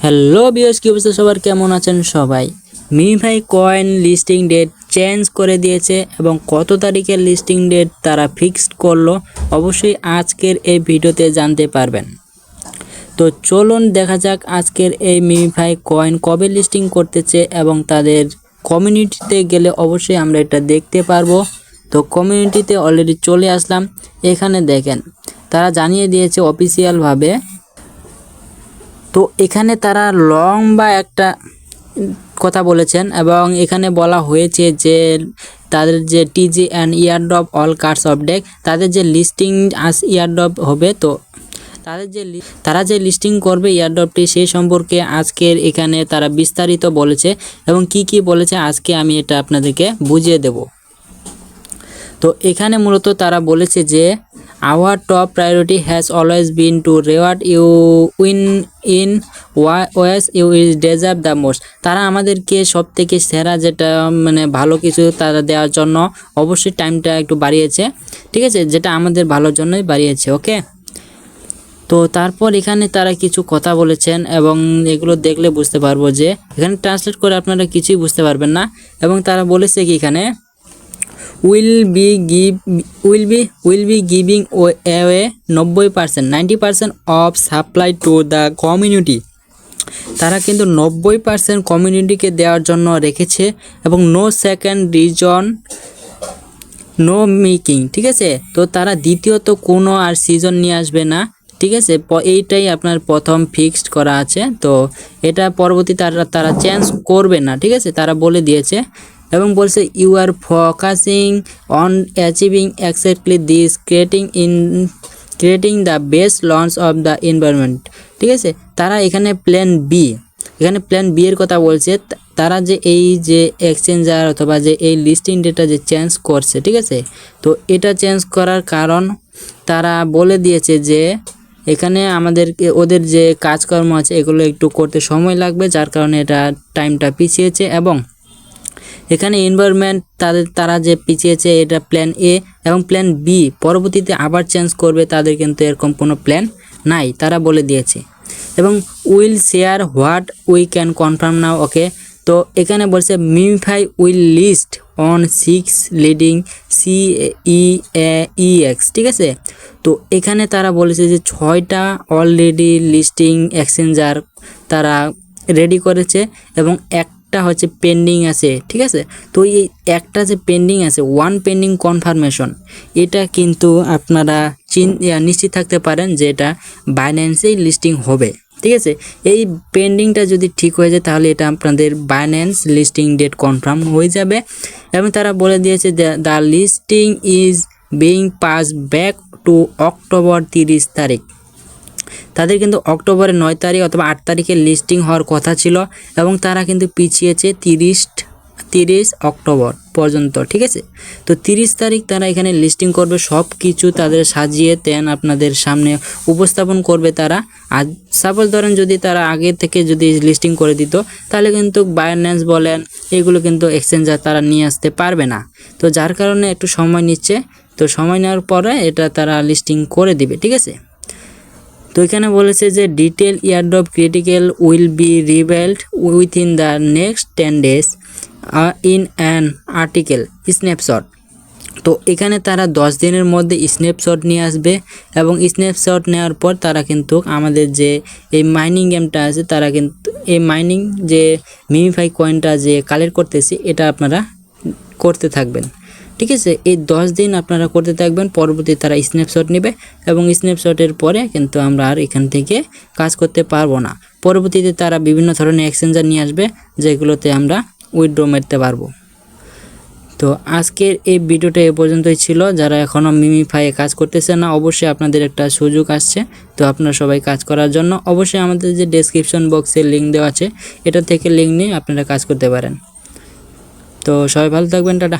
Hello viewers, কি অবস্থা সবার, কেমন আছেন সবাই? MemeFi coin listing date change করে দিয়েছে এবং কত তারিখের লিস্টিং ডেট তারা ফিক্সড করলো অবশ্যই আজকের এই ভিডিওতে জানতে পারবেন। তো চলুন দেখা যাক আজকের এই মিমিফাই কয়েন কবে লিস্টিং করতেছে এবং তাদের কমিউনিটিতে গেলে অবশ্যই আমরা এটা দেখতে পারবো। তো কমিউনিটিতে অলরেডি চলে আসলাম। এখানে দেখেন তারা জানিয়ে দিয়েছে অফিসিয়ালভাবে। তো এখানে তারা লম্বা একটা কথা বলেছেন এবং এখানে বলা হয়েছে যে তাদের যে TG and airdrop all cards of deck তাদের যে লিস্টিং আজ ইয়ারড্রপ হবে, তো তারা যে লিস্টিং করবে ইয়ারড্রপটি সেই সম্পর্কে আজকের এখানে তারা বিস্তারিত বলেছে এবং কি বলেছে আজকে আমি এটা আপনাদেরকে বুঝিয়ে দেব। তো এখানে মূলত তারা বলেছে যে our top priority has always been to reward you in ways you deserve the most। তারা আমাদেরকে সব থেকে সেরা যেটা মানে ভালো কিছু তারা দেওয়ার জন্য অবশ্যই টাইমটা একটু বাড়িয়েছে, ঠিক আছে, যেটা আমাদের ভালোর জন্যই বাড়িয়েছে। ওকে, তো তারপর এখানে তারা কিছু কথা বলেছেন এবং এগুলো দেখলে বুঝতে পারবো যে এখানে ট্রান্সলেট করে আপনারা কিছুই বুঝতে পারবেন না। এবং তারা বলেছে কি এখানে will be giving away 90% 90% of supply to the community। তারা কিন্তু 90% কমিউনিটিকে দেওয়ার জন্য রেখেছে এবং no second reason no making, ঠিক আছে। তো তারা দ্বিতীয়ত কোনো আর সিজন নিয়ে আসবে না, ঠিক আছে, এইটাই আপনার প্রথম ফিক্সড করা আছে। তো এটা পরবর্তী তারা চেঞ্জ করবে না, ঠিক আছে, তারা বলে দিয়েছে এবং বলছে you are focusing on achieving exactly this creating the best launch of the environment, ঠিক আছে। তারা এখানে প্ল্যান বি এর কথা বলছে। তারা যে এই যে এক্সচেঞ্জার অথবা যে এই লিস্টিং ডেটা যে চেঞ্জ করছে, ঠিক আছে, তো এটা চেঞ্জ করার কারণ তারা বলে দিয়েছে যে এখানে আমাদেরকে ওদের যে কাজকর্ম আছে এগুলো একটু করতে সময় লাগবে, যার কারণে এটা টাইমটা পিছিয়েছে। এবং এখানে এনভায়রনমেন্ট তারা যে পিছিয়েছে এটা প্ল্যান এ এবং প্ল্যান বি পরবর্তীতে আবার চেঞ্জ করবে, তাদের কিন্তু এরকম কোনো প্ল্যান নাই, তারা বলে দিয়েছে। এবং will share what we can confirm now. Okay, তো এখানে বলছে MemeFi will list on 6 leading CEX, ঠিক আছে। তো এখানে তারা বলেছে যে 6টা অলরেডি লিস্টিং এক্সচেঞ্জার তারা রেডি করেছে এবং একটা হচ্ছে পেন্ডিং আছে, ঠিক আছে। তো এই একটা যে পেন্ডিং আছে ওয়ান পেন্ডিং কনফার্মেশন, এটা কিন্তু আপনারা নিশ্চিত থাকতে পারেন যে এটা বাইন্যান্সেই লিস্টিং হবে, ঠিক আছে। এই পেন্ডিংটা যদি ঠিক হয়ে যায় তাহলে এটা আপনাদের বাইন্যান্স লিস্টিং ডেট কনফার্ম হয়ে যাবে। এবং তারা বলে দিয়েছে the listing is being pass back to October 30 তারিখ। তাদের কিন্তু অক্টোবরের 9 তারিখ অথবা 8 তারিখে লিস্টিং হওয়ার কথা ছিল এবং তারা কিন্তু পিছিয়েছে 30 অক্টোবর পর্যন্ত, ঠিক আছে। তো 30 তারিখ তারা এখানে লিস্টিং করবে, সব কিছু তাদের সাজিয়ে আপনাদের সামনে উপস্থাপন করবে তারা। আর সাপোজ ধরেন যদি তারা আগে থেকে যদি লিস্টিং করে দিত তাহলে কিন্তু বাইন্যান্স বলেন এগুলো কিন্তু এক্সচেঞ্জার তারা নিয়ে আসতে পারবে না। তো যার কারণে একটু সময় নিচ্ছে, তো সময় নেওয়ার পরে এটা তারা লিস্টিং করে দিবে, ঠিক আছে। তো এখানে বলেছে যে detail airdrop critical will be revealed within the next 10 days in an article snapshot. তো এখানে তারা 10 দিনের মধ্যে স্ন্যাপশট নিয়ে আসবে এবং স্ন্যাপশট নেওয়ার পর তারা কিন্তু আমাদের যে এই মাইনিং গেমটা আছে তারা কিন্তু এই মাইনিং যে মিমিফাই কয়েনটা যে কালেক্ট করতেছি এটা আপনারা করতে থাকবেন, ঠিক আছে। এই 10 দিন আপনারা করতে থাকবেন, পরবর্তী তারা স্ন্যাপশট নেবে এবং স্ন্যাপশটের পরে কিন্তু আমরা আর এখান থেকে কাজ করতে পারবো না। পরবর্তীতে তারা বিভিন্ন ধরনের এক্সচেঞ্জার নিয়ে আসবে যেগুলোতে আমরা উইথড্র মারতে পারবো। তো আজকের এই ভিডিওটা এ পর্যন্তই ছিল। যারা এখনও মিমিফাইয়ে কাজ করতেছে না অবশ্যই আপনাদের একটা সুযোগ আসছে, তো আপনারা সবাই কাজ করার জন্য অবশ্যই আমাদের যে ডেসক্রিপশন বক্সে লিঙ্ক দেওয়া আছে এটা থেকে লিঙ্ক নিয়ে আপনারা কাজ করতে পারেন। তো সবাই ভালো থাকবেন, টাটা।